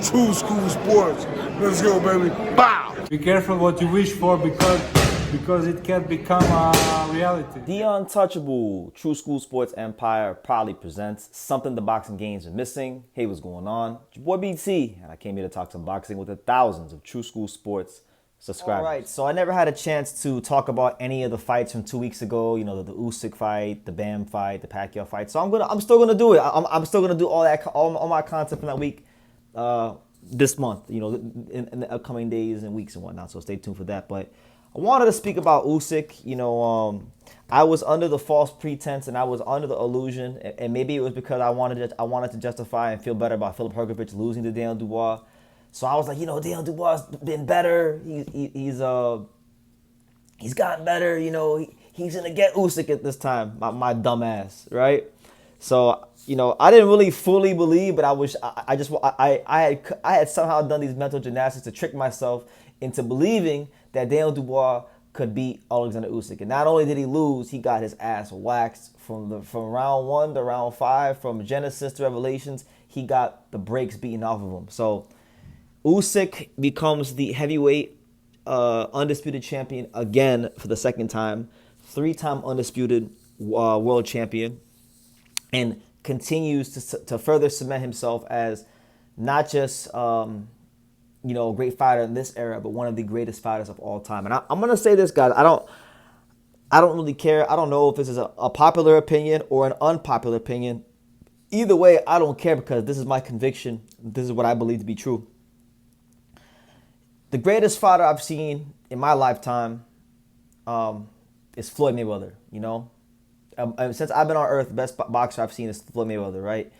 True School Sports. Let's go, baby. Bow. Be careful what you wish for because it can become a reality. The untouchable True School Sports Empire proudly presents something the boxing games are missing. Hey, what's going on? It's your boy BT, and I came here to talk some boxing with the thousands of True School Sports subscribers. All right, so I never had a chance to talk about any of the fights from 2 weeks ago. You know, the Usyk fight, the Bam fight, the Pacquiao fight. So I'm still gonna do it. I'm still gonna do all my content from that week this month. You know, in the upcoming days and weeks and whatnot. So stay tuned for that. But I wanted to speak about Usyk. You know, I was under the false pretense and I was under the illusion, and maybe it was because I wanted to justify and feel better about Philip Hergovich losing to Daniel Dubois. So I was like, you know, Daniel Dubois has been better. He's gotten better. You know, he's gonna get Usyk at this time. My dumb ass, right? So you know, I didn't really fully believe, but I had somehow done these mental gymnastics to trick myself into believing that Daniel Dubois could beat Oleksandr Usyk. And not only did he lose, he got his ass waxed from round 1 to round 5, from Genesis to Revelations. He got the brakes beaten off of him. So Usyk becomes the heavyweight undisputed champion again for the second time, 3-time undisputed world champion, and continues to further cement himself as not just you know, a great fighter in this era, but one of the greatest fighters of all time. And I'm gonna say this, guys. I don't really care. I don't know if this is a popular opinion or an unpopular opinion. Either way, I don't care because this is my conviction. This is what I believe to be true. The greatest fighter I've seen in my lifetime is Floyd Mayweather. You know, since I've been on Earth, the best boxer I've seen is Floyd Mayweather, right?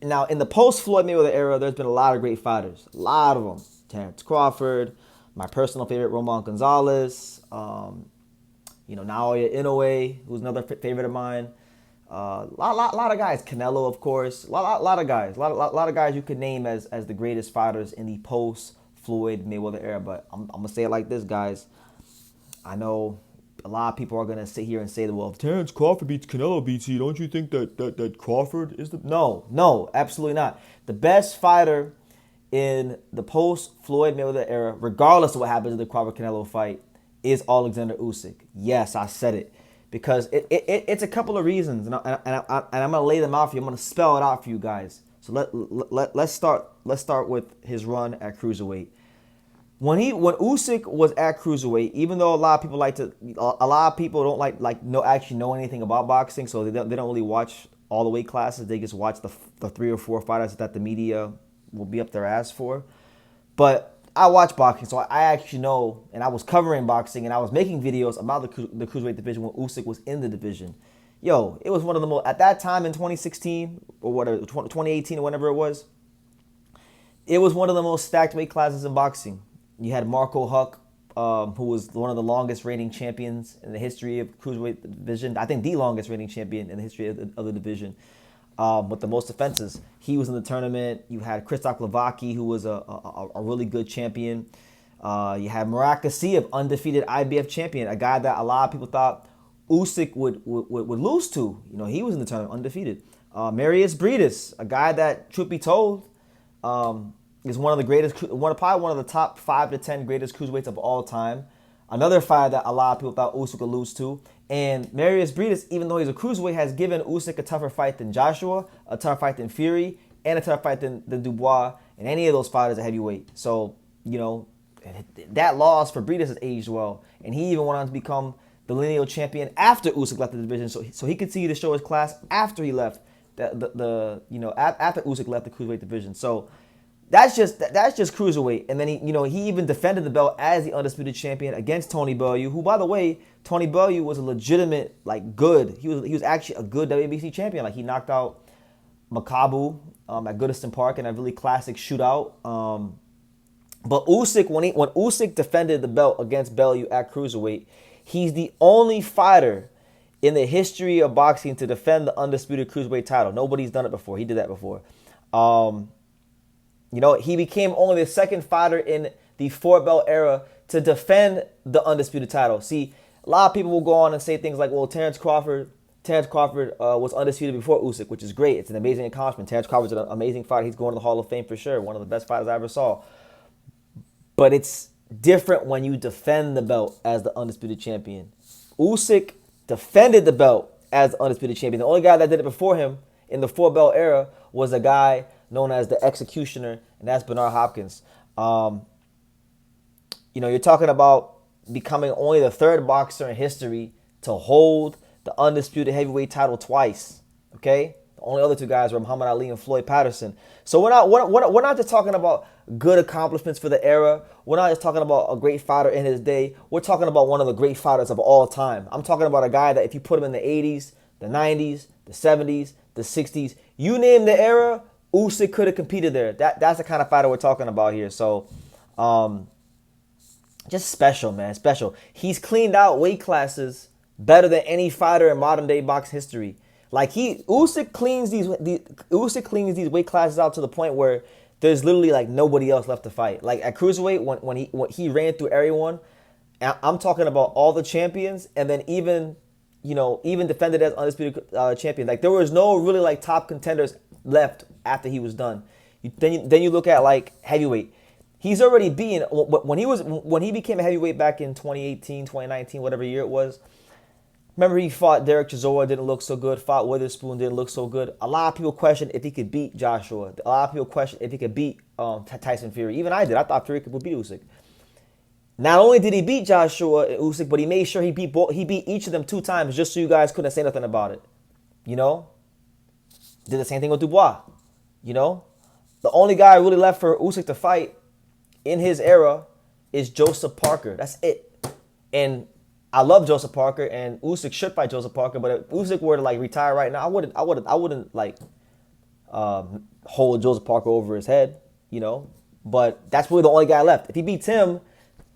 Now, in the post-Floyd Mayweather era, there's been a lot of great fighters. A lot of them. Terrence Crawford, my personal favorite, Roman Gonzalez, you know, Naoya Inoue, who's another favorite of mine. Lot of guys. Canelo, of course. Lot of guys. A lot of guys you could name as the greatest fighters in the post-Floyd Mayweather era. But I'm going to say it like this, guys. I know a lot of people are going to sit here and say, well, if Terrence Crawford beats Canelo BT, don't you think that Crawford is the... No, absolutely not. The best fighter in the post-Floyd Mayweather era, regardless of what happens in the Crawford-Canelo fight, is Oleksandr Usyk. Yes, I said it. Because it's a couple of reasons, and I'm going to lay them out for you. I'm going to spell it out for you guys. So let's start with his run at Cruiserweight. When Usyk was at Cruiserweight, even though a lot of people don't actually know anything about boxing, so they don't really watch all the weight classes. They just watch the 3 or 4 fighters that the media will be up their ass for. But I watch boxing, so I actually know, and I was covering boxing, and I was making videos about the Cruiserweight division when Usyk was in the division. Yo, it was one of the most, at that time in 2016, or whatever, 2018 or whenever it was one of the most stacked weight classes in boxing. You had Marco Huck, who was one of the longest reigning champions in the history of Cruiserweight division. I think the longest reigning champion in the history of the division, with the most defenses. He was in the tournament. You had Krzysztof Lewacki, who was a really good champion. You had Murat Gassiev, undefeated IBF champion, a guy that a lot of people thought Usyk would lose to. You know, he was in the tournament undefeated. Marius Briedis, a guy that, truth be told, is one of the greatest, probably one of the top 5 to 10 greatest cruiserweights of all time. Another fighter that a lot of people thought Usyk would lose to. And Marius Briedis, even though he's a cruiserweight, has given Usyk a tougher fight than Joshua, a tougher fight than Fury, and a tougher fight than Dubois, and any of those fighters at heavyweight. So, you know, that loss for Briedis has aged well. And he even went on to become the lineal champion after Usyk left the division. So he continued to show his class after he left after Usyk left the cruiserweight division. So that's just cruiserweight. And then he even defended the belt as the undisputed champion against Tony Bellew, who, by the way, Tony Bellew was a legitimate, good. He was actually a good WBC champion. He knocked out Makabu at Goodison Park in a really classic shootout. But Usyk, when Usyk defended the belt against Bellew at cruiserweight, he's the only fighter in the history of boxing to defend the undisputed cruiserweight title. Nobody's done it before. He did that before. He became only the second fighter in the 4-belt era to defend the undisputed title. See, a lot of people will go on and say things like, well, Terrence Crawford Terrence Crawford was undisputed before Usyk, which is great. It's an amazing accomplishment. Terrence Crawford's an amazing fighter. He's going to the Hall of Fame for sure. One of the best fighters I ever saw. But it's different when you defend the belt as the undisputed champion. Usyk defended the belt as the undisputed champion. The only guy that did it before him in the 4-belt era was a guy known as the Executioner, and that's Bernard Hopkins. You're talking about becoming only the 3rd boxer in history to hold the undisputed heavyweight title twice. Okay, the only other 2 guys were Muhammad Ali and Floyd Patterson. So we're not just talking about good accomplishments for the era. We're not just talking about a great fighter in his day. We're talking about one of the great fighters of all time. I'm talking about a guy that if you put him in the 80s, the 90s, the 70s, the 60s, you name the era, Usyk could have competed there. That's the kind of fighter we're talking about here. So, just special, man, special. He's cleaned out weight classes better than any fighter in modern day box history. Like Usyk cleans these weight classes out to the point where there's literally like nobody else left to fight. Like at Cruiserweight, when he ran through everyone, I'm talking about all the champions, and then even defended as undisputed champion. Like there was no really like top contenders left after he was done. Then you look at like heavyweight. He's already beaten when he became a heavyweight back in 2018, 2019, whatever year it was. Remember, he fought Derek Chisora, didn't look so good. Fought Witherspoon, didn't look so good. A lot of people questioned if he could beat Joshua. A lot of people questioned if he could beat Tyson Fury. Even I did. I thought Fury could beat Usyk. Not only did he beat Joshua and Usyk, but he made sure he beat each of them 2 times just so you guys couldn't say nothing about it. Did the same thing with Dubois. The only guy really left for Usyk to fight in his era is Joseph Parker. That's it. And I love Joseph Parker, and Usyk should fight Joseph Parker. But if Usyk were to like retire right now, I wouldn't like hold Joseph Parker over his head, But that's really the only guy left. If he beats him,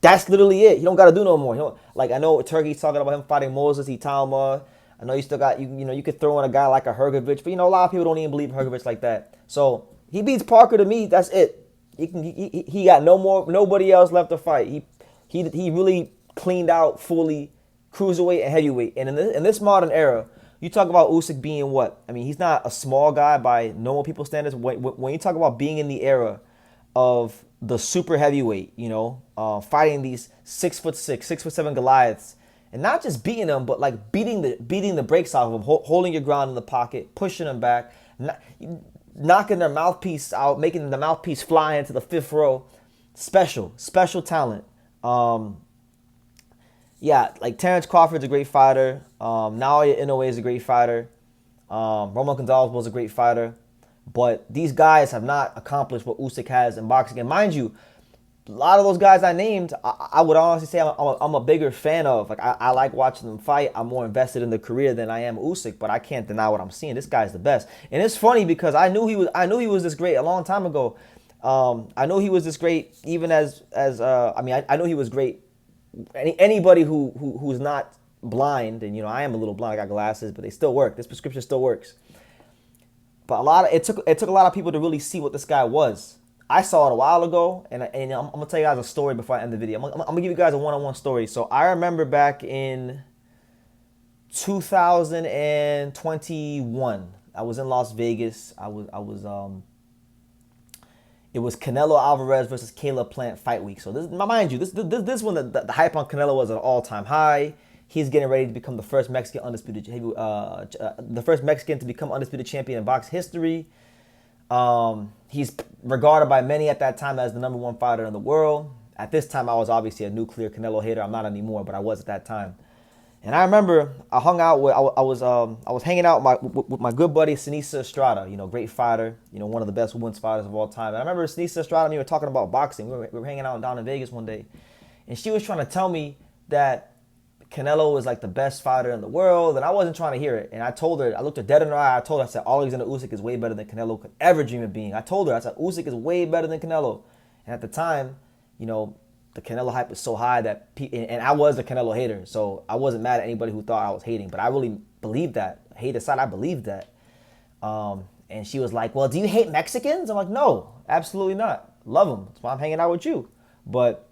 that's literally it. He don't got to do no more. I know Turkey's talking about him fighting Moses Italma. I know you still got you could throw in a guy like a Hrgovic, but a lot of people don't even believe Hrgovic like that. So he beats Parker, to me, that's it. He got nobody else left to fight. He really cleaned out fully cruiserweight and heavyweight. And in this modern era, you talk about Usyk being what? I mean, he's not a small guy by normal people's standards. When you talk about being in the era of the super heavyweight, fighting these 6'6", 6'7" Goliaths, and not just beating them, but like beating the brakes off of them, holding your ground in the pocket, pushing them back, knocking their mouthpiece out, making the mouthpiece fly into the 5th row. Special talent. Like Terrence Crawford's a great fighter. Naoya Inoue is a great fighter. Roman Gonzalez was a great fighter. But these guys have not accomplished what Usyk has in boxing. And mind you, a lot of those guys I named, I would honestly say I'm a bigger fan of. Like I like watching them fight. I'm more invested in the career than I am Usyk, but I can't deny what I'm seeing. This guy's the best. And it's funny because I knew he was this great a long time ago. I know he was this great even I know he was great. Anybody who's not blind, and I am a little blind, I got glasses, but they still work. This prescription still works. But it took a lot of people to really see what this guy was. I saw it a while ago, and I'm gonna tell you guys a story before I end the video. I'm gonna give you guys a one-on-one story. So I remember back in 2021, I was in Las Vegas. It was Canelo Alvarez versus Caleb Plant fight week. So mind you, this one, the hype on Canelo was at an all-time high. He's getting ready to become the first Mexican to become undisputed champion in box history. He's regarded by many at that time as the #1 fighter in the world. At this time, I was obviously a nuclear Canelo hater. I'm not anymore, but I was at that time. And I remember I was hanging out with my good buddy Sinisa Estrada, great fighter, one of the best women's fighters of all time. And I remember Sinisa Estrada and me were talking about boxing. We were hanging out down in Vegas one day, and she was trying to tell me that Canelo was like the best fighter in the world, and I wasn't trying to hear it. And I told her, I looked her dead in her eye. I told her, I said, Oleksandr Usyk is way better than Canelo could ever dream of being. I told her, I said, Usyk is way better than Canelo. And at the time, the Canelo hype was so high that, and I was a Canelo hater, so I wasn't mad at anybody who thought I was hating, but I really believed that. Hate aside, I believed that. And she was like, well, do you hate Mexicans? I'm like, no, absolutely not. Love them. That's why I'm hanging out with you. But,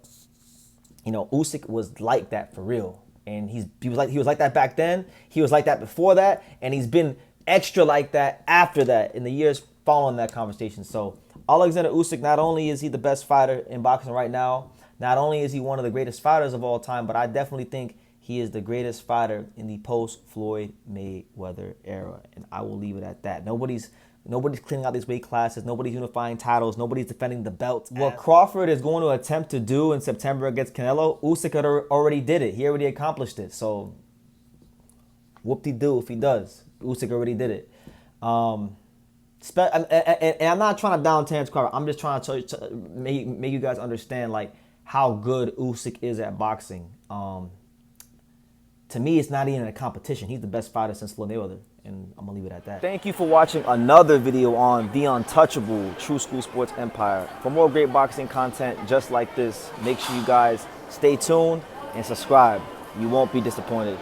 Usyk was like that for real. And he was like that back then. He was like that before that, and he's been extra like that after that in the years following that conversation. So Oleksandr Usyk, not only is he the best fighter in boxing right now, not only is he one of the greatest fighters of all time, but I definitely think he is the greatest fighter in the post-Floyd Mayweather era, and I will leave it at that. Nobody's cleaning out these weight classes. Nobody's unifying titles. Nobody's defending the belt. What Crawford is going to attempt to do in September against Canelo, Usyk already did it. He already accomplished it. So, whoop-de-doo if he does. Usyk already did it. And I'm not trying to down Terence Crawford. I'm just trying to make you guys understand like how good Usyk is at boxing. To me, it's not even a competition. He's the best fighter since Floyd Mayweather, and I'm going to leave it at that. Thank you for watching another video on the untouchable True School Sports Empire. For more great boxing content just like this, make sure you guys stay tuned and subscribe. You won't be disappointed.